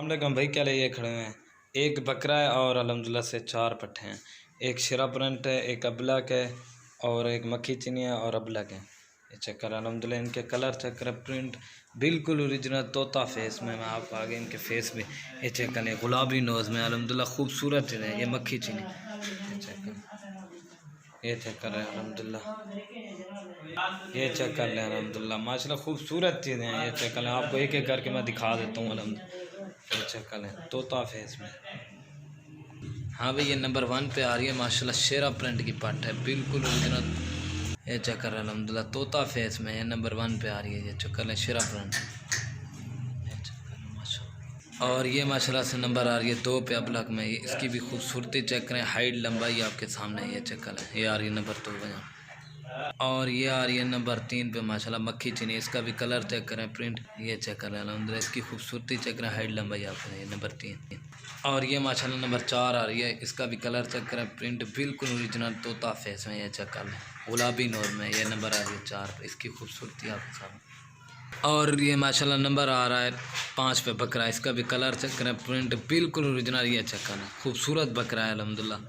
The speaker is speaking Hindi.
हम भाई क्या लिए खड़े हैं। एक बकरा है और अल्हम्दुलिल्लाह से 4 पट्ठे हैं। एक शिरा प्रिंट है, एक अबलक है और एक मक्खी चीनी है और अबलक है। ये चेक कर अल्हम्दुलिल्लाह, इनके कलर चेक कर, प्रिंट बिल्कुल ओरिजिनल तोता फेस में। मैं आपको आगे इनके फेस में ये चेक करें, गुलाबी नोज़ में अल्हम्दुलिल्लाह खूबसूरत है। ये मक्खी चीनी ये चेक कर, ये चेक कर रहे हैं अल्हम्दुलिल्लाह, ये चेक कर लें अल्हम्दुलिल्लाह माशाल्लाह खूबसूरत चीज़ें हैं। ये चेक कर लें, आपको एक एक करके मैं दिखा देता हूँ अल्हम्दुलिल्लाह। ये चेक कर लें तोता फेस में। हाँ भाई, ये नंबर 1 पे आ रही है माशाल्लाह, शेरा प्रिंट की पट्ट है बिल्कुल ओरिजिनल। ये चेक कर अल्हम्दुलिल्लाह तोता फेस में ये नंबर 1 पे आ रही है। ये चेक कर लें शेरा प्रिंट, ये चेक कर लें माशाल्लाह। और ये माशाल्लाह से नंबर आ रही है 2 पे अबलक में। ये इसकी भी खूबसूरती चेक करें, हाइट लंबाई आपके सामने। ये चेक कर लें, ये आ रही है नंबर 2 पे। और ये आ रही है नंबर 3 पे माशाल्लाह मक्खी चीनी। इसका भी कलर चेक करें, प्रिंट ये चेक करें अल्हम्दुलिल्लाह, इसकी खूबसूरती चेक करें, हाइट लंबाई आपको। ये नंबर 3। और ये माशाल्लाह नंबर 4 आ रही है। इसका भी कलर चेक करें, प्रिंट बिल्कुल ओरिजिनल तोता फेस में। ये चेक कर लें गुलाबी नोर में। ये नंबर आ रही है 4 पे, इसकी खूबसूरती आपके सामने। और ये माशाल्लाह नंबर आ रहा है 5 पे बकरा। इसका भी कलर चेक करें, प्रिंट बिल्कुल ओरिजिनल। ये चेक करें खूबसूरत बकरा है अल्हम्दुलिल्लाह।